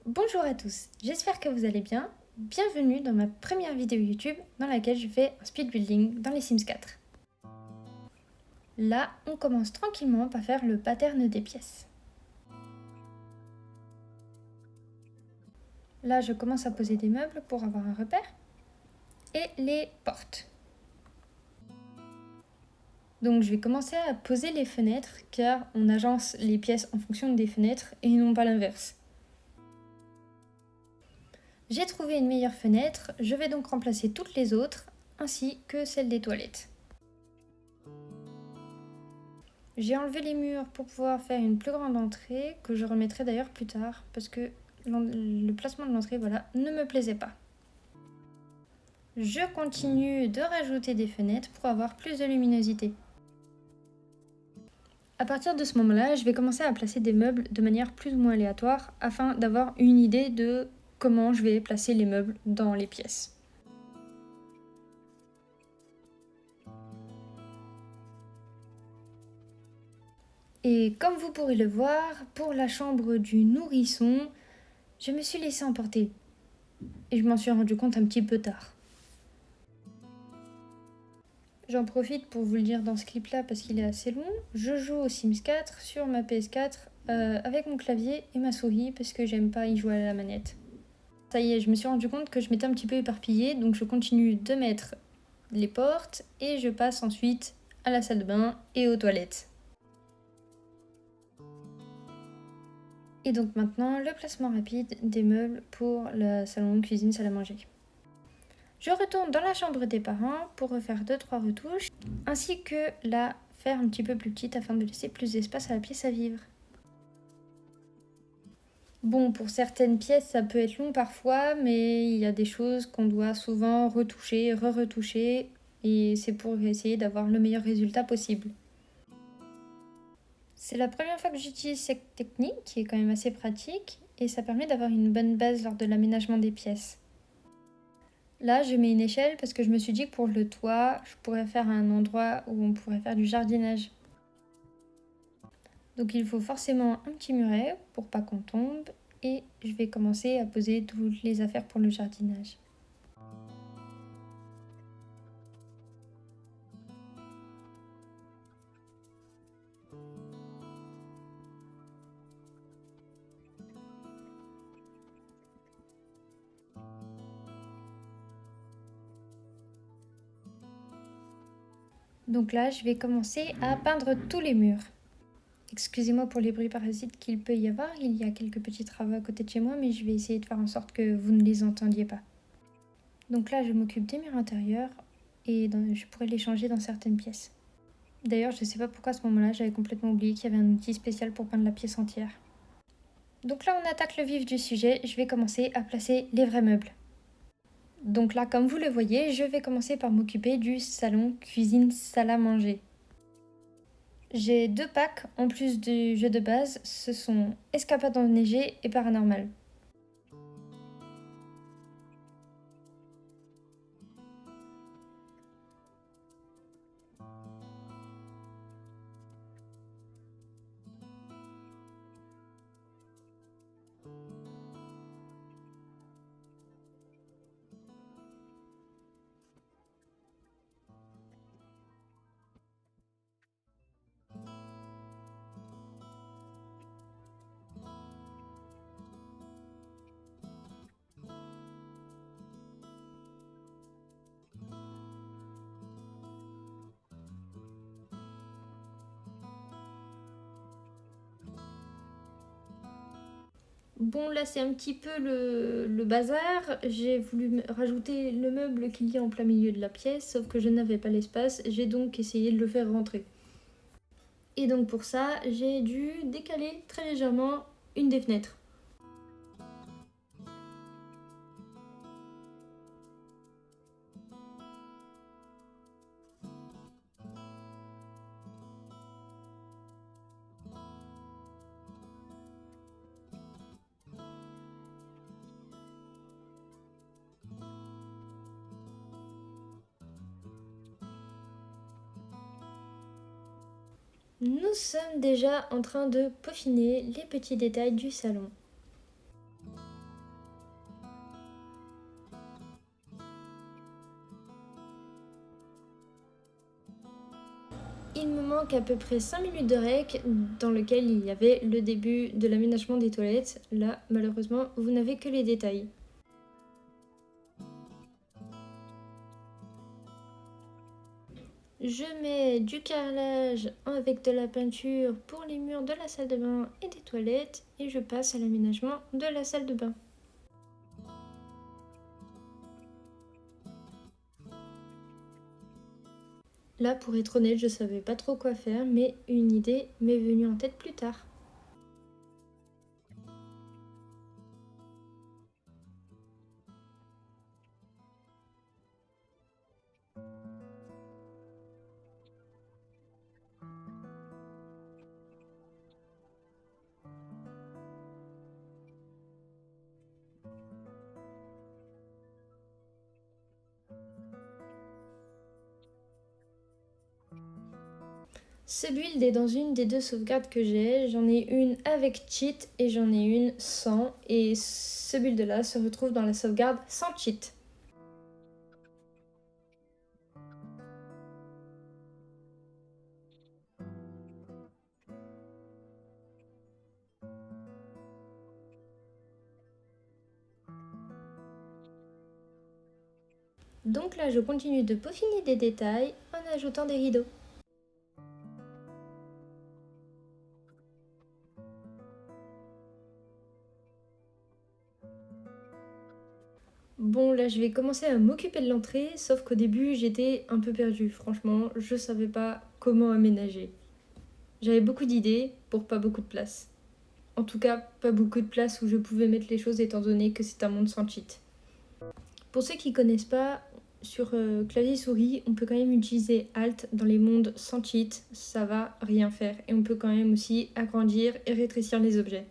Bonjour à tous, j'espère que vous allez bien. Bienvenue dans ma première vidéo YouTube dans laquelle je fais un speed building dans les Sims 4. Là, on commence tranquillement par faire le pattern des pièces. Là, je commence à poser des meubles pour avoir un repère et les portes. Donc je vais commencer à poser les fenêtres car on agence les pièces en fonction des fenêtres et non pas l'inverse. J'ai trouvé une meilleure fenêtre, je vais donc remplacer toutes les autres ainsi que celle des toilettes. J'ai enlevé les murs pour pouvoir faire une plus grande entrée, que je remettrai d'ailleurs plus tard, parce que le placement de l'entrée ne me plaisait pas. Je continue de rajouter des fenêtres pour avoir plus de luminosité. À partir de ce moment-là, je vais commencer à placer des meubles de manière plus ou moins aléatoire, afin d'avoir une idée de comment je vais placer les meubles dans les pièces. Et comme vous pourrez le voir, pour la chambre du nourrisson, je me suis laissée emporter. Et je m'en suis rendu compte un petit peu tard. J'en profite pour vous le dire dans ce clip-là parce qu'il est assez long. Je joue aux Sims 4 sur ma PS4 avec mon clavier et ma souris parce que j'aime pas y jouer à la manette. Ça y est, je me suis rendu compte que je m'étais un petit peu éparpillée, donc je continue de mettre les portes et je passe ensuite à la salle de bain et aux toilettes. Et donc maintenant, le placement rapide des meubles pour le salon, cuisine, salle à manger. Je retourne dans la chambre des parents pour refaire 2-3 retouches, ainsi que la faire un petit peu plus petite afin de laisser plus d'espace à la pièce à vivre. Bon, pour certaines pièces, ça peut être long parfois, mais il y a des choses qu'on doit souvent retoucher, re-retoucher, et c'est pour essayer d'avoir le meilleur résultat possible. C'est la première fois que j'utilise cette technique, qui est quand même assez pratique, et ça permet d'avoir une bonne base lors de l'aménagement des pièces. Là, je mets une échelle parce que je me suis dit que pour le toit, je pourrais faire un endroit où on pourrait faire du jardinage. Donc il faut forcément un petit muret pour pas qu'on tombe et je vais commencer à poser toutes les affaires pour le jardinage. Donc là, je vais commencer à peindre tous les murs. Excusez-moi pour les bruits parasites qu'il peut y avoir, il y a quelques petits travaux à côté de chez moi, mais je vais essayer de faire en sorte que vous ne les entendiez pas. Donc là, je m'occupe des murs intérieurs et je pourrais les changer dans certaines pièces. D'ailleurs, je ne sais pas pourquoi à ce moment-là, j'avais complètement oublié qu'il y avait un outil spécial pour peindre la pièce entière. Donc là, on attaque le vif du sujet, je vais commencer à placer les vrais meubles. Donc là, comme vous le voyez, je vais commencer par m'occuper du salon, cuisine, salle à manger. J'ai 2 packs en plus du jeu de base, ce sont Escapade enneigée et Paranormal. Bon, là c'est un petit peu le bazar. J'ai voulu rajouter le meuble qu'il y a en plein milieu de la pièce, sauf que je n'avais pas l'espace. J'ai donc essayé de le faire rentrer. Et donc pour ça, j'ai dû décaler très légèrement une des fenêtres. Nous sommes déjà en train de peaufiner les petits détails du salon. Il me manque à peu près 5 minutes de rec dans lequel il y avait le début de l'aménagement des toilettes. Là, malheureusement, vous n'avez que les détails. Je mets du carrelage avec de la peinture pour les murs de la salle de bain et des toilettes et je passe à l'aménagement de la salle de bain. Là, pour être honnête, je savais pas trop quoi faire, mais une idée m'est venue en tête plus tard. Ce build est dans une des deux sauvegardes que j'ai. J'en ai une avec cheat et j'en ai une sans. Et ce build là se retrouve dans la sauvegarde sans cheat. Donc là, je continue de peaufiner des détails en ajoutant des rideaux. Bon, là, je vais commencer à m'occuper de l'entrée, sauf qu'au début, j'étais un peu perdue. Franchement, je savais pas comment aménager. J'avais beaucoup d'idées pour pas beaucoup de place. En tout cas, pas beaucoup de place où je pouvais mettre les choses étant donné que c'est un monde sans cheat. Pour ceux qui connaissent pas, sur clavier souris, on peut quand même utiliser Alt dans les mondes sans cheat, ça va rien faire. Et on peut quand même aussi agrandir et rétrécir les objets.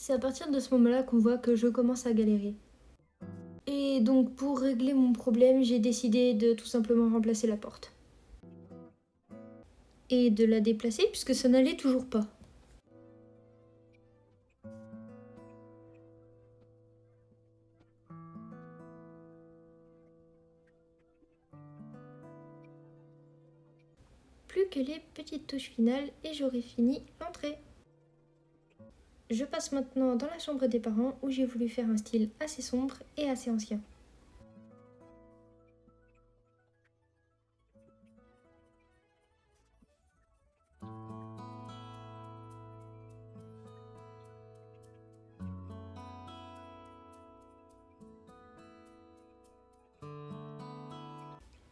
C'est à partir de ce moment-là qu'on voit que je commence à galérer. Et donc pour régler mon problème, j'ai décidé de tout simplement remplacer la porte. Et de la déplacer puisque ça n'allait toujours pas. Plus que les petites touches finales et j'aurai fini l'entrée. Je passe maintenant dans la chambre des parents où j'ai voulu faire un style assez sombre et assez ancien.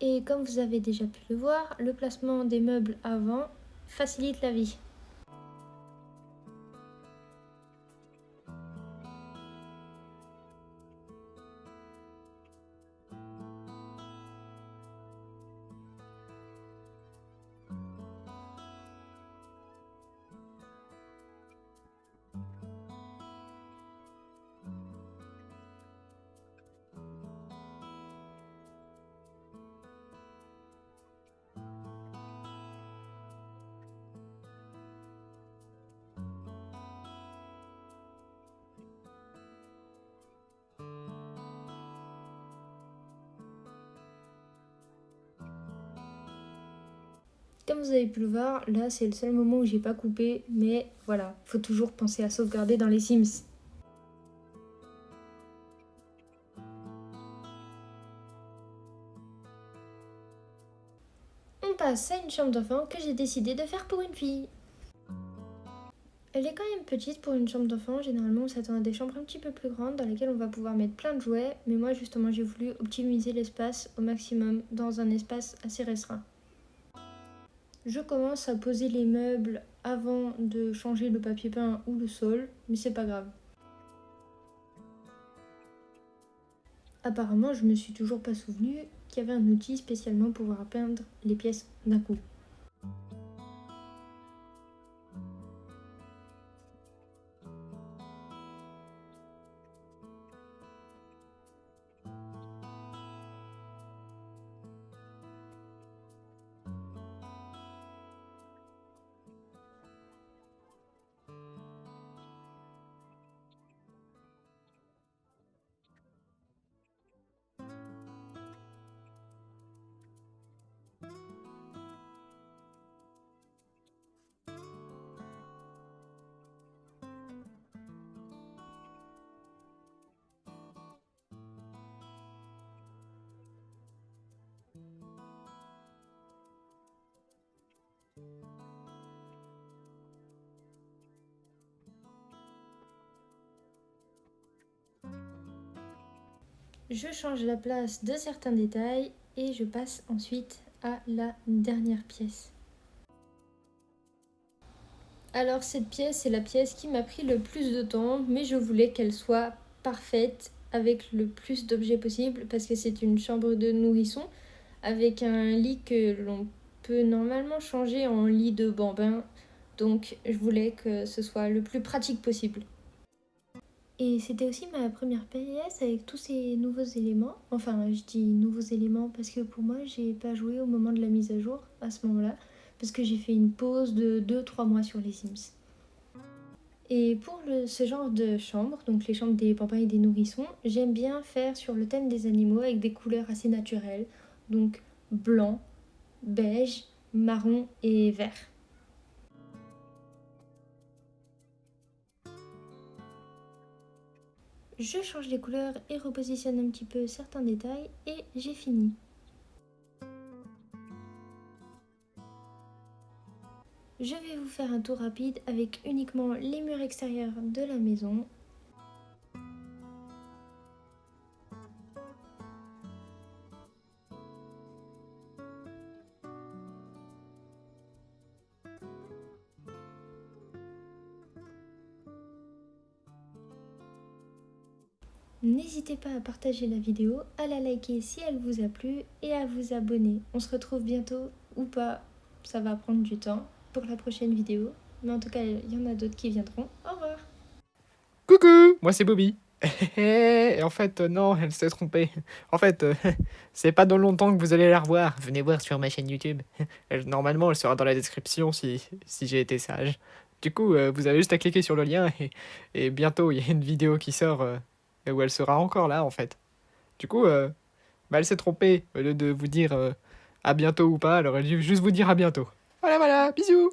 Et comme vous avez déjà pu le voir, le placement des meubles avant facilite la vie. Comme vous avez pu le voir, là c'est le seul moment où j'ai pas coupé, mais voilà, faut toujours penser à sauvegarder dans les Sims. On passe à une chambre d'enfant que j'ai décidé de faire pour une fille. Elle est quand même petite pour une chambre d'enfant, généralement on s'attend à des chambres un petit peu plus grandes dans lesquelles on va pouvoir mettre plein de jouets, mais moi justement j'ai voulu optimiser l'espace au maximum dans un espace assez restreint. Je commence à poser les meubles avant de changer le papier peint ou le sol, mais c'est pas grave. Apparemment, je me suis toujours pas souvenu qu'il y avait un outil spécialement pour pouvoir peindre les pièces d'un coup. Je change la place de certains détails et je passe ensuite à la dernière pièce. Alors cette pièce, c'est la pièce qui m'a pris le plus de temps, mais je voulais qu'elle soit parfaite avec le plus d'objets possible parce que c'est une chambre de nourrisson avec un lit que l'on peut normalement changer en lit de bambin. Donc je voulais que ce soit le plus pratique possible. Et c'était aussi ma première pièce avec tous ces nouveaux éléments. Enfin, je dis nouveaux éléments parce que pour moi, j'ai pas joué au moment de la mise à jour à ce moment-là. Parce que j'ai fait une pause de 2-3 mois sur les Sims. Et pour ce genre de chambre, donc les chambres des bambins et des nourrissons, j'aime bien faire sur le thème des animaux avec des couleurs assez naturelles. Donc blanc, beige, marron et vert. Je change les couleurs et repositionne un petit peu certains détails et j'ai fini. Je vais vous faire un tour rapide avec uniquement les murs extérieurs de la maison. N'hésitez pas à partager la vidéo, à la liker si elle vous a plu et à vous abonner. On se retrouve bientôt ou pas, ça va prendre du temps pour la prochaine vidéo. Mais en tout cas, il y en a d'autres qui viendront. Au revoir! Coucou, moi c'est Bobby. Et en fait, non, elle s'est trompée. En fait, c'est pas dans longtemps que vous allez la revoir. Venez voir sur ma chaîne YouTube. Normalement, elle sera dans la description si j'ai été sage. Du coup, vous avez juste à cliquer sur le lien et bientôt, il y a une vidéo qui sort où elle sera encore là, en fait. Du coup, bah, elle s'est trompée. Au lieu de vous dire à bientôt ou pas, elle aurait dû juste vous dire à bientôt. Voilà, voilà, bisous!